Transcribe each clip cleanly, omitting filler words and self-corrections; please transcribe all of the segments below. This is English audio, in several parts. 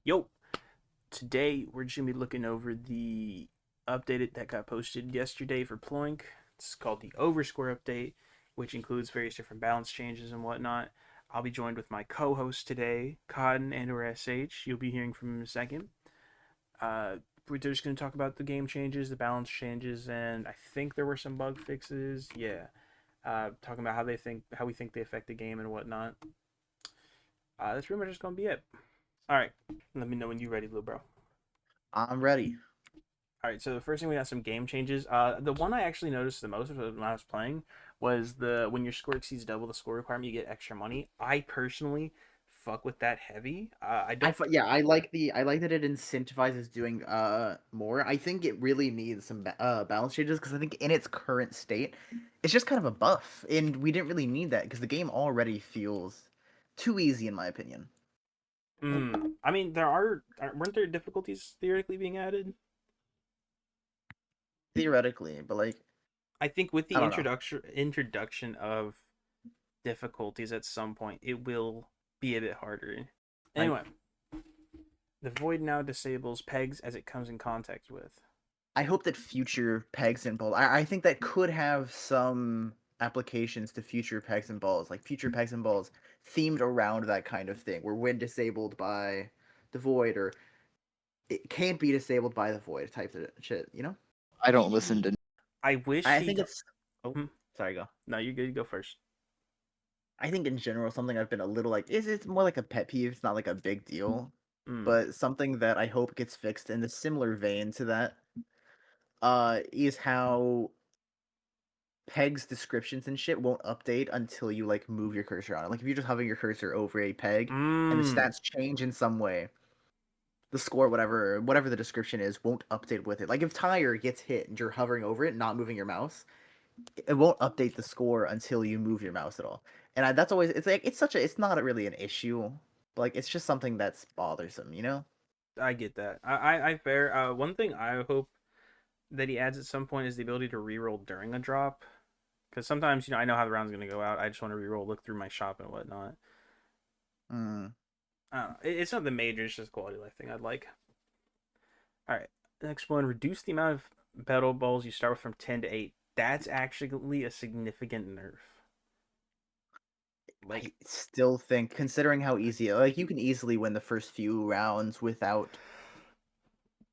Yo, today we're just gonna be looking over the updated that got posted yesterday for Ploink. It's called the Overscore update, which includes various different balance changes and whatnot. I'll be joined with my co-host today, Cotton and/or SH. You'll be hearing from him in a second. We're just gonna talk about the game changes, the balance changes, and I think there were some bug fixes. Yeah, talking about how we think they affect the game and whatnot. That's pretty much just gonna be it. All right, let me know when you're ready, little bro. I'm ready. All right, so the first thing we got some game changes. The one I actually noticed the most when I was playing was the when your score exceeds double the score requirement, you get extra money. I personally fuck with that heavy. I don't. Yeah, I like that it incentivizes doing more. I think it really needs some balance changes because I think in its current state, it's just kind of a buff, and we didn't really need that because the game already feels too easy in my opinion. I mean, weren't there difficulties theoretically being added? Theoretically, but like I think with I the don't know. introduction of difficulties at some point, it will be a bit harder. I Anyway, the void now disables pegs as it comes in contact with. I hope that future pegs and balls. I think that could have some applications to future pegs and balls, like future pegs and balls themed around that kind of thing, where when disabled by the void or it can't be disabled by the void type of shit, you know? I don't listen to. I wish I he. think it's oh, Hmm, sorry, go. no, you good. You go first. I think in general something I've been a little like is it's more like a pet peeve, it's not like a big deal, Mm. but something that I hope gets fixed in the similar vein to that is how pegs descriptions and shit won't update until you like move your cursor on it. Like if you're just hovering your cursor over a peg and the Mm. stats change in some way, the score, whatever the description is, won't update with it. Like if tire gets hit and you're hovering over it, not moving your mouse, it won't update the score until you move your mouse at all. And that's always it's like it's not really an issue, but like it's just something that's bothersome, you know? I get that. I fair. One thing I hope that he adds at some point is the ability to reroll during a drop. Because sometimes, I know how the round's going to go out. I just want to reroll, look through my shop and whatnot. Mm. I don't know. It's not the major, it's just a quality of life thing I'd like. All right. Next one, reduce the amount of battle balls you start with from 10 to 8. That's actually a significant nerf. I Like, still think, considering how easy, like you can easily win the first few rounds without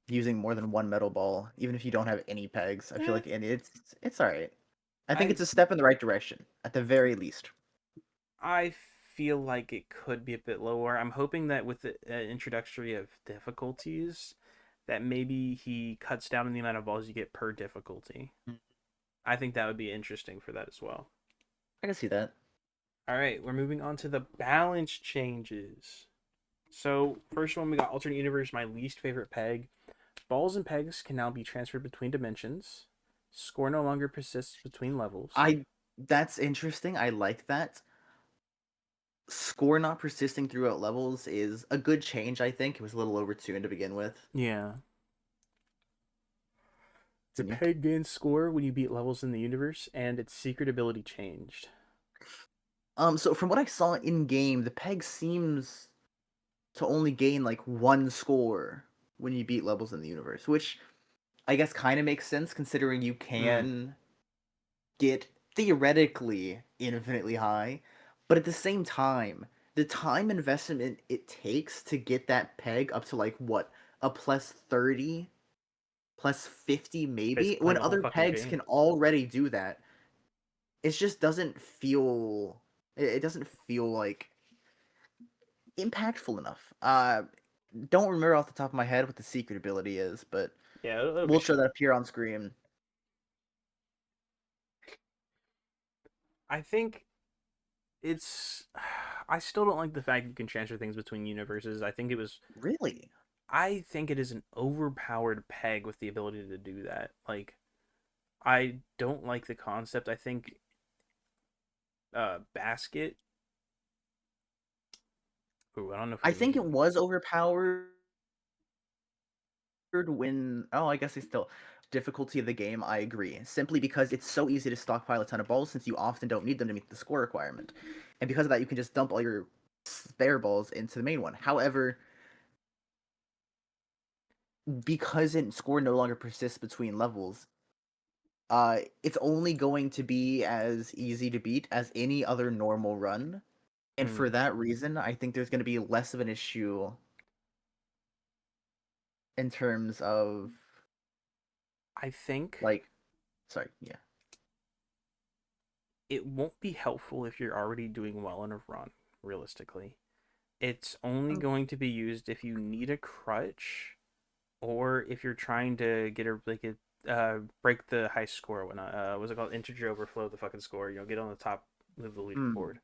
using more than one metal ball, even if you don't have any pegs. I feel eh, like and it's all right. I think I it's a step in the right direction at the very least. I feel like it could be a bit lower. I'm hoping that with the introductory of difficulties, that maybe he cuts down on the amount of balls you get per difficulty. Mm. I think that would be interesting for that as well. I can see that. All right, we're moving on to the balance changes. So, first one, we got alternate universe, my least favorite peg. Balls and pegs can now be transferred between dimensions. Score no longer persists between levels. I That's interesting. I like that. Score not persisting throughout levels is a good change, I think. It was a little overtuned to begin with. Yeah. The Continue. peg gains score when you beat levels in the universe, and its secret ability changed. So from what I saw in game, the peg seems to only gain like one score when you beat levels in the universe, which I guess kind of makes sense considering you Mm. can get theoretically infinitely high, but at the same time, the time investment it takes to get that peg up to like what a plus 30, plus 50 maybe, Basically when playing the whole other fucking pegs game. can already do that, it just doesn't feel it doesn't feel like impactful enough. Don't remember off the top of my head what the secret ability is, but Yeah, it'll be we'll show shown. that up here on screen. I think it's. I still don't like the fact you can transfer things between universes. Really? I think it is an overpowered peg with the ability to do that. Like, I don't like the concept. I think basket. Ooh, I don't know if we I can make think it. it was overpowered when I guess it's still difficulty of the game, I agree. Simply because it's so easy to stockpile a ton of balls since you often don't need them to meet the score requirement. And because of that you can just dump all your spare balls into the main one. However, because it score no longer persists between levels, it's only going to be as easy to beat as any other normal run. And for Mm, that reason, I think there's going to be less of an issue in terms of I think like, sorry, yeah. it won't be helpful if you're already doing well in a run, realistically. It's only Um, going to be used if you need a crutch or if you're trying to get a like a break the high score when what's it called, integer overflow the fucking score, get on the top of the leaderboard. mm,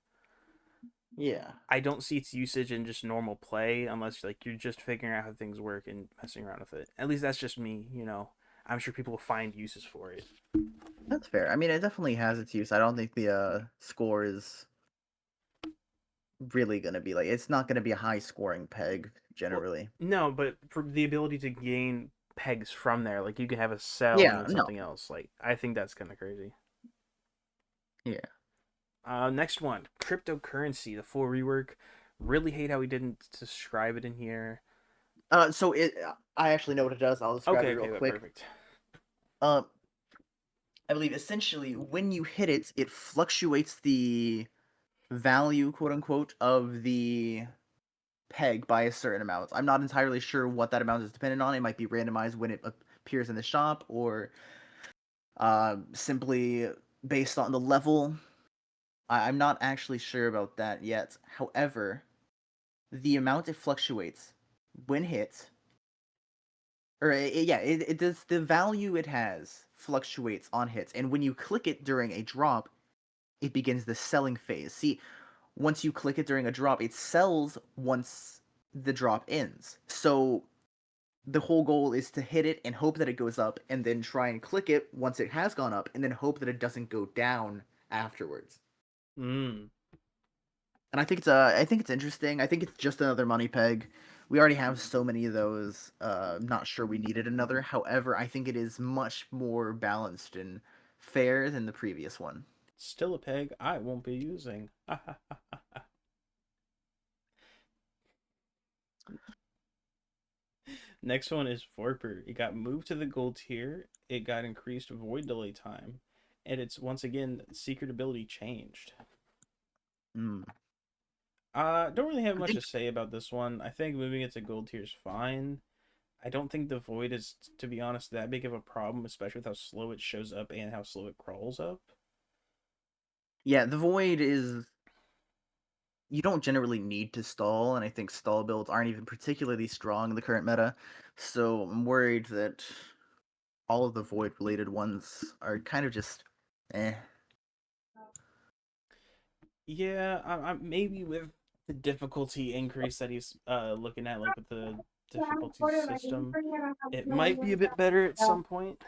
yeah. I don't see its usage in just normal play unless like you're just figuring out how things work and messing around with it. At least that's just me. I'm sure people will find uses for it. That's fair. I mean, it definitely has its use. I don't think the score is really gonna be like it's not gonna be a high scoring peg Well, generally. no, but for the ability to gain pegs from there, like you can have a cell and Yeah, then no. something else. Like I think that's kind of crazy. Yeah. Next one, cryptocurrency, the full rework. Really hate how he didn't describe it in here. So I actually know what it does. I'll describe Okay, it real okay, quick. perfect. Um, I believe essentially when you hit it, it fluctuates the value, quote unquote, of the peg by a certain amount. I'm not entirely sure what that amount is dependent on. It might be randomized when it appears in the shop, or simply based on the level. I'm not actually sure about that yet. However, the amount it fluctuates when hit, or yeah, it does. The value it has fluctuates on hits, and when you click it during a drop, it begins the selling phase. See, once you click it during a drop, it sells once the drop ends. So the whole goal is to hit it and hope that it goes up, and then try and click it once it has gone up, and then hope that it doesn't go down afterwards. Mm. And I think it's interesting. I think it's just another money peg. We already have so many of those. I'm not sure we needed another. However, I think it is much more balanced and fair than the previous one. Still a peg I won't be using. Next one is Vorper. It got moved to the gold tier. It got increased void delay time, and it's once again secret ability changed. Mm. Don't really have I much to think say about this one. I think moving it to gold tier is fine. I don't think the void is, to be honest, that big of a problem, especially with how slow it shows up and how slow it crawls up. yeah, the void is you don't generally need to stall, and I think stall builds aren't even particularly strong in the current meta. So I'm worried that all of the void related ones are kind of just eh. Yeah, maybe with the difficulty increase that he's looking at, like with the difficulty system, it might be a bit better at some point.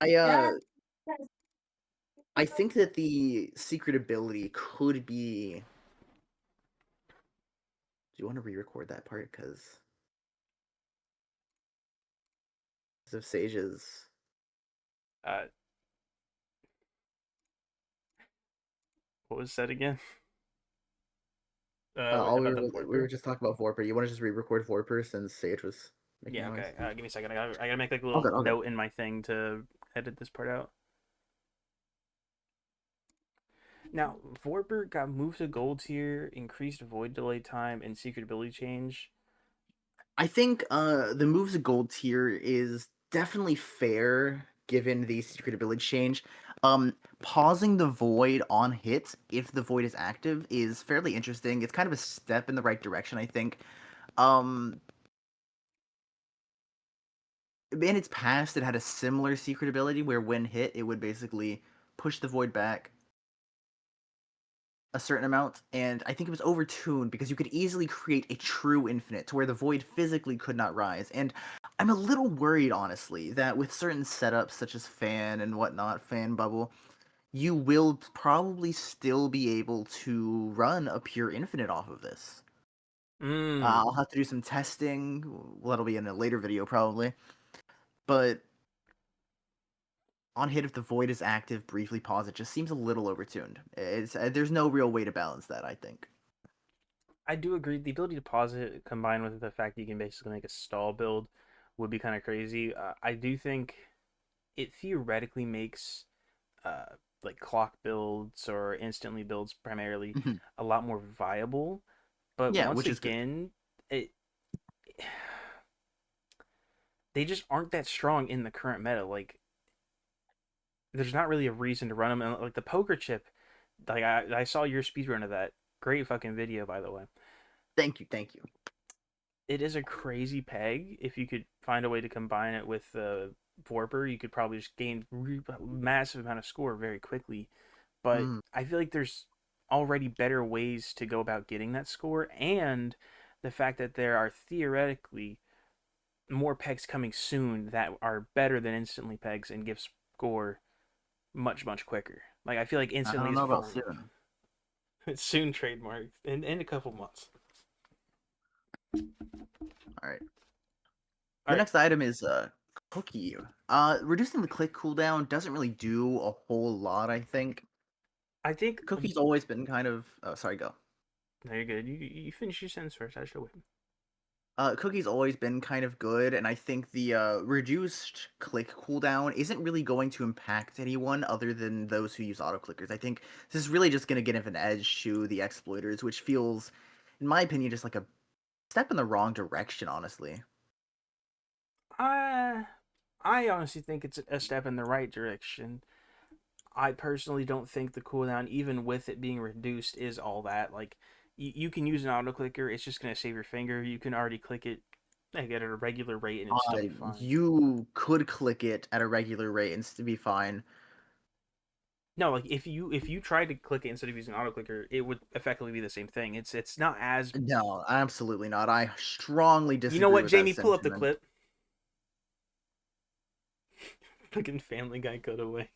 I I think that the secret ability could be. Do you want to re-record that part? Because of Sage's. Uh, what was that again? All About the we were Vorper? just talking about Vorper. You want to just re-record Vorper since Sage was making Yeah, noise? okay. Give me a second. I gotta make like a All little good, all good. note in my thing to edit this part out. Now, Vorper got moved to gold tier, increased void delay time, and secret ability change. I think the moves of gold tier is definitely fair given the secret ability change. Pausing the void on hit if the void is active is fairly interesting. It's kind of a step in the right direction, I think. Um, in its past, it had a similar secret ability where when hit, it would basically push the void back a certain amount, and I think it was overtuned because you could easily create a true infinite to where the void physically could not rise. And I'm a little worried, honestly, that with certain setups such as fan and whatnot, fan bubble, you will probably still be able to run a pure infinite off of this. Mmm. I'll have to do some testing. Well, that'll be in a later video probably. But on hit, if the void is active, briefly pause. It just seems a little overtuned. It's there's no real way to balance that, I think. I do agree. The ability to pause it combined with the fact that you can basically make a stall build would be kind of crazy. I do think it theoretically makes uh, like clock builds or instantly builds primarily Mhm. a lot more viable. But Yeah, once which is good. again, it they just aren't that strong in the current meta. Like there's not really a reason to run them. And like the poker chip, like I saw your speedrun of that. Great fucking video, by the way. Thank you, thank you. It is a crazy peg. If you could find a way to combine it with Vorper, you could probably just gain massive amount of score very quickly. But Mm. I feel like there's already better ways to go about getting that score, and the fact that there are theoretically more pegs coming soon that are better than instantly pegs and give score much quicker. Like I feel like I instantly don't is know about falling. soon. It's soon trademarked in a couple months. All right. All The right, next item is cookie. Reducing the click cooldown doesn't really do a whole lot, I think. I think. Cookie's always been kind of sorry, go. No, you're good. You finish your sentence first. I should wait. Cookie's always been kind of good, and I think the reduced click cooldown isn't really going to impact anyone other than those who use auto clickers. I think this is really just going to give an edge to the exploiters, which feels, in my opinion, just like a step in the wrong direction, honestly. I I honestly think it's a step in the right direction. I personally don't think the cooldown, even with it being reduced, is all that. Like, you can use an auto clicker. It's just gonna save your finger. You can already click it like at a regular rate, and it'd still be fine. You could click it at a regular rate and still be fine. No, like if you tried to click it instead of using auto clicker, it would effectively be the same thing. It's not as No, absolutely not. I strongly you know disagree what, with that Jamie, pull up the sentiment. clip. Fucking Family Guy cutaway.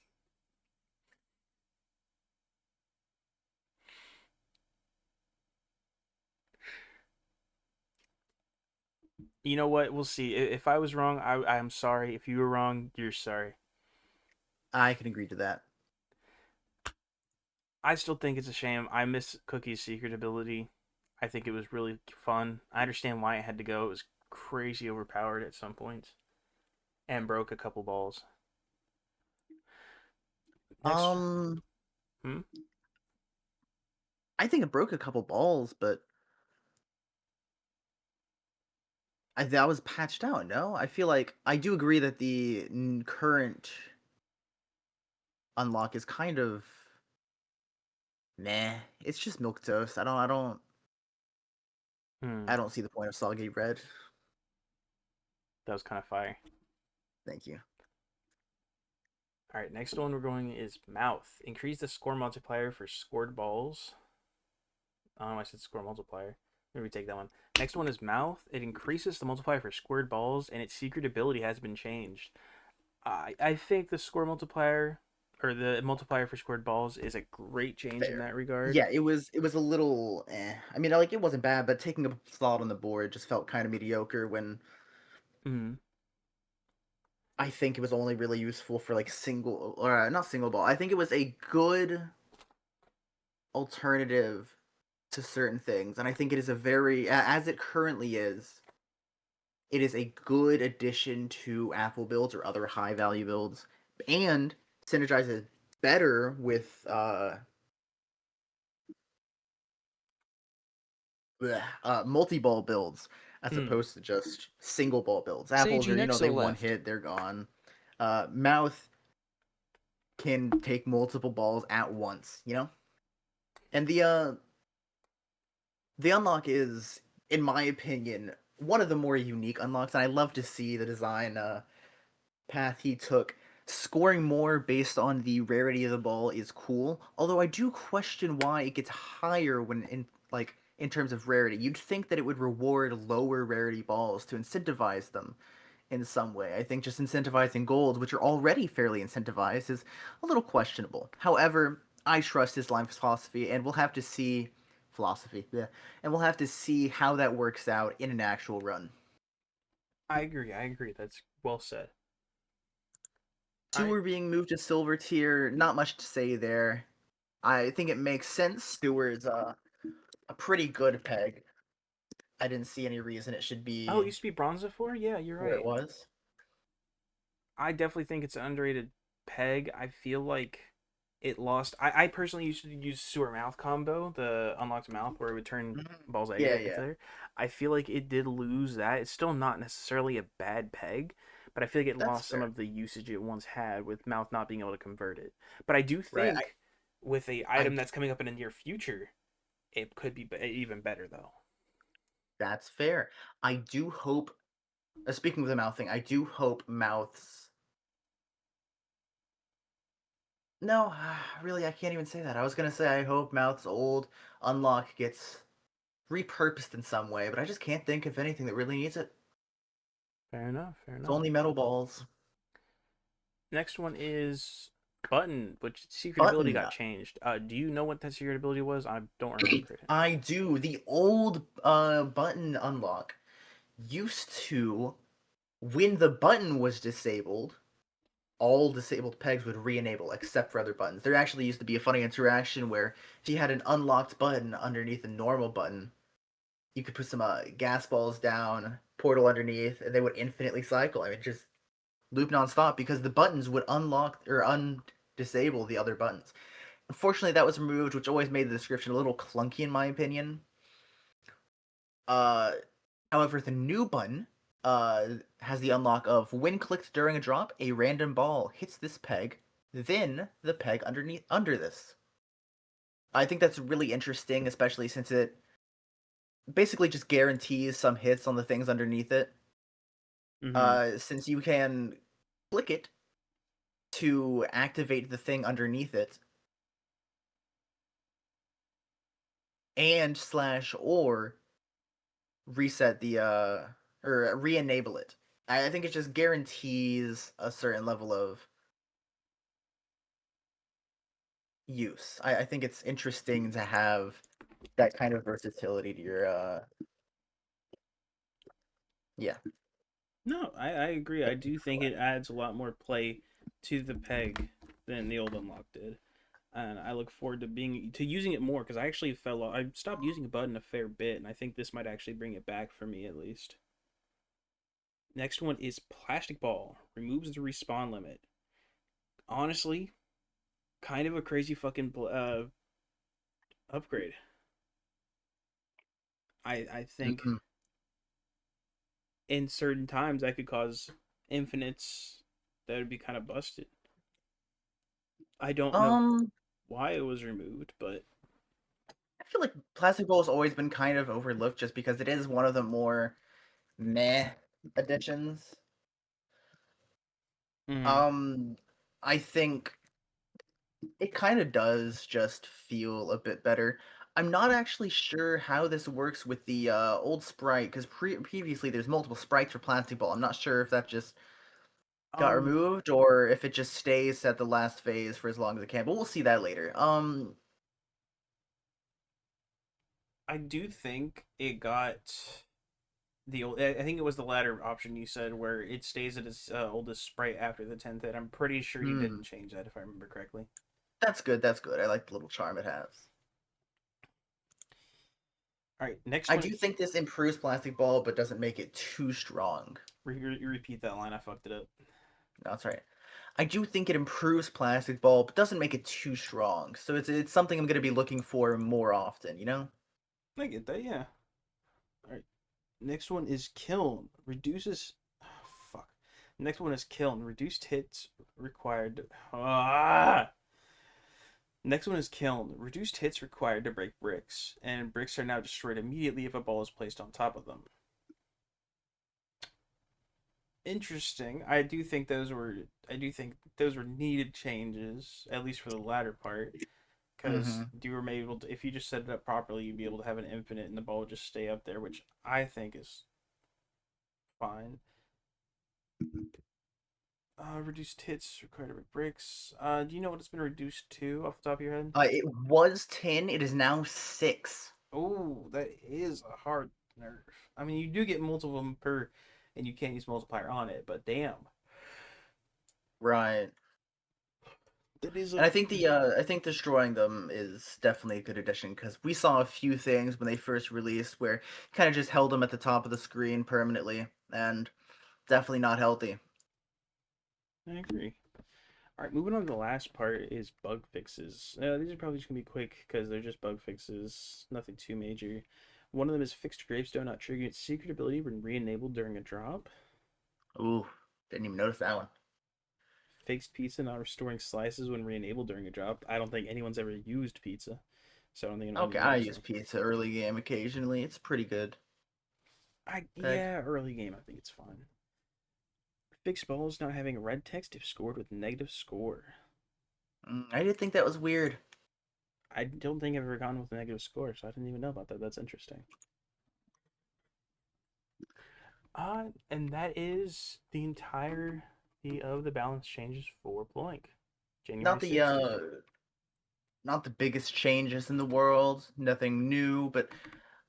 You know what? We'll see. If I was wrong, I'm sorry. If you were wrong, you're sorry. I can agree to that. I still think it's a shame. I miss Cookie's secret ability. I think it was really fun. I understand why it had to go. It was crazy overpowered at some points and broke a couple balls. Next, Um, hmm? I think it broke a couple balls, but that was patched out. No, I feel like I do agree that the current unlock is kind of meh. It's just milk toast. Hmm, I don't see the point of soggy bread. that was kind of fire. Thank you. All right, next one we're going is mouth. Increase the score multiplier for scored balls. I don't know why I said score multiplier. Maybe take that one. Next one is mouth. It increases the multiplier for scored balls, and its secret ability has been changed. I think the score multiplier or the multiplier for scored balls is a great change in Fair. that regard. Yeah, it was a little I mean, like it wasn't bad, but taking up a slot on the board just felt kind of mediocre when Mm. I think it was only really useful for like single or not single ball. I think it was a good alternative to certain things, and I think it is a very as it currently is, it is a good addition to Apple builds or other high value builds, and synergizes better with multi ball builds as Mm. opposed to just single ball builds. Apples Seiji are they Nexo one left. hit, they're gone. Mouth can take multiple balls at once, and the unlock is, in my opinion, one of the more unique unlocks, and I love to see the design path he took. Scoring more based on the rarity of the ball is cool, although I do question why it gets higher when in terms of rarity. You'd think that it would reward lower rarity balls to incentivize them in some way. I think just incentivizing golds, which are already fairly incentivized, is a little questionable. However, I trust his line philosophy, and we'll have to see yeah, and we'll have to see how that works out in an actual run. I agree. I agree. That's well said. All Two right. are being moved to silver tier. Not much to say there. I think it makes sense. Stewards a pretty good peg. I didn't see any reason it should Oh, it be used to be bronze before. Yeah, you're where it right. was. I definitely think it's an underrated peg. I feel like it lost. I personally used to use sewer mouth combo, the unlocked mouth where it would turn Mhm. balls egg Yeah, back yeah, into there. I feel like it did lose that. It's still not necessarily a bad peg, but I feel like it that's lost some fair. of the usage it once had with mouth not being able to convert it. But I do Right. think with a I item that's coming up in the near future, it could be even better though. That's fair. I do hope. Speaking of the mouth thing, I do hope mouths. No, really, I can't even say that. I was gonna say I hope mouth's old unlock gets repurposed in some way, but I just can't think of anything that really needs it. Fair enough. Fair It's enough. only metal balls. Next one is button, which secret ability Button. got changed. Do you know what that secret ability was? I don't remember it. I do. The old button unlock used to, when the button was disabled, all disabled pegs would re-enable except for other buttons. There actually used to be a funny interaction where if you had an unlocked button underneath a normal button, you could put some gas balls down, portal underneath, and they would infinitely cycle. I mean, just loop nonstop because the buttons would unlock or undisable the other buttons. Unfortunately, that was removed, which always made the description a little clunky in my opinion. Uh, However, the new button has the unlock of when clicked during a drop, a random ball hits this peg, then the peg underneath under this. I think that's really interesting, especially since it basically just guarantees some hits on the things underneath it. Mm-hmm. Since you can click it to activate the thing underneath it, and slash or reset the or re-enable it. I think it just guarantees a certain level of use. I think it's interesting to have that kind of versatility to your yeah. No, I agree. I do think it adds a lot more play to the peg than the old unlock did, and I look forward to being to using it more because I actually fell off. I stopped using a button a fair bit, and I think this might actually bring it back for me at least. Next one is plastic ball removes the respawn limit. Honestly, kind of a crazy fucking upgrade. I think Mhm. in certain times that could cause infinites that would be kind of busted. I don't know Um why it was removed, but I feel like Plastic Ball has always been kind of overlooked just because it is one of the more meh additions. mm, Um I think it kind of does just feel a bit better. I'm not actually sure how this works with the old sprite because previously there's multiple sprites for Plastic Ball. I'm not sure if that just got um, removed or if it just stays at the last phase for as long as it can. But we'll see that later. I do think it got the old. I think it was the latter option you said, where it stays at its oldest sprite after the 10th hit. I'm pretty sure you Hmm, didn't change that if I remember correctly. that's good. That's good. I like the little charm it has. All right, next I one. do think this improves Plastic Ball, but doesn't make it too strong. Repeat that line. I fucked it up. No, that's right. I do think it improves Plastic Ball, but doesn't make it too strong. So it's something I'm going to be looking for more often. You know. I get that. Yeah. All right. Next one is kiln reduces. Oh, fuck. Next one is kiln reduced hits required. Ah. Next one is kiln reduced hits required to break bricks, and bricks are now destroyed immediately if a ball is placed on top of them. Interesting. I do think those were needed changes, at least for the latter part, because Hmm. you were able to, if you just set it up properly, you'd be able to have an infinite and the ball would just stay up there, which I think is fine. Reduced hits required to break bricks. Do you know what it's been reduced to off the top of your head? It was 10. It is now 6. Oh, that is a hard nerf. I mean, you do get multiple of them per, and you can't use multiplier on it, but damn. Right. That is And a I think destroying them is definitely a good addition because we saw a few things when they first released where kind of just held them at the top of the screen permanently, and definitely not healthy. I agree. All right, moving on to the last part is bug fixes. These are probably just gonna be quick because they're just bug fixes, nothing too major. One of them is fixed gravestone not triggering its secret ability when re-enabled during a drop. Ooh, didn't even notice that one. Fixed pizza not restoring slices when re-enabled during a drop. I don't think anyone's ever used pizza, so I don't think anyone Okay, would I notice use it. pizza early game occasionally. It's pretty good. Peg. Yeah, early game I think it's fine. Fixed balls not having red text if scored with negative score. I did think that was weird. I don't think I've ever gone with a negative score, so I didn't even know about that. That's interesting. And that is the entirety of the balance changes for Ploink, Not January the 6th. not the biggest changes in the world, nothing new, but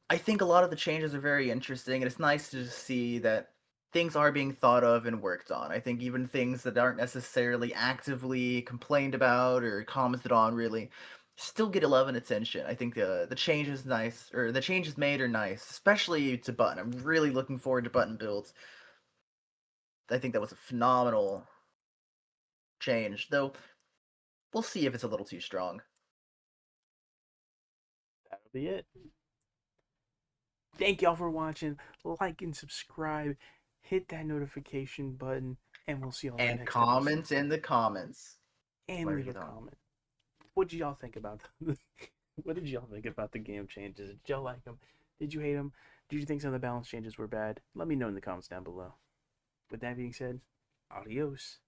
I think a lot of the changes are very interesting, and it's nice to just see that things are being thought of and worked on. I think even things that aren't necessarily actively complained about or commented on really still get love and attention. I think the changes nice, or the changes made are nice, especially to button. I'm really looking forward to button builds. I think that was a phenomenal change, though we'll see if it's a little too strong. That'll be it. Thank y'all for watching. Like and subscribe. Hit that notification button, and we'll see y'all in the And next episode. comment in the comments. And Where are leave you a going? comment. What did y'all think about what did y'all think about the game changes? Did y'all like them? Did you hate them? Did you think some of the balance changes were bad? Let me know in the comments down below. With that being said, adios.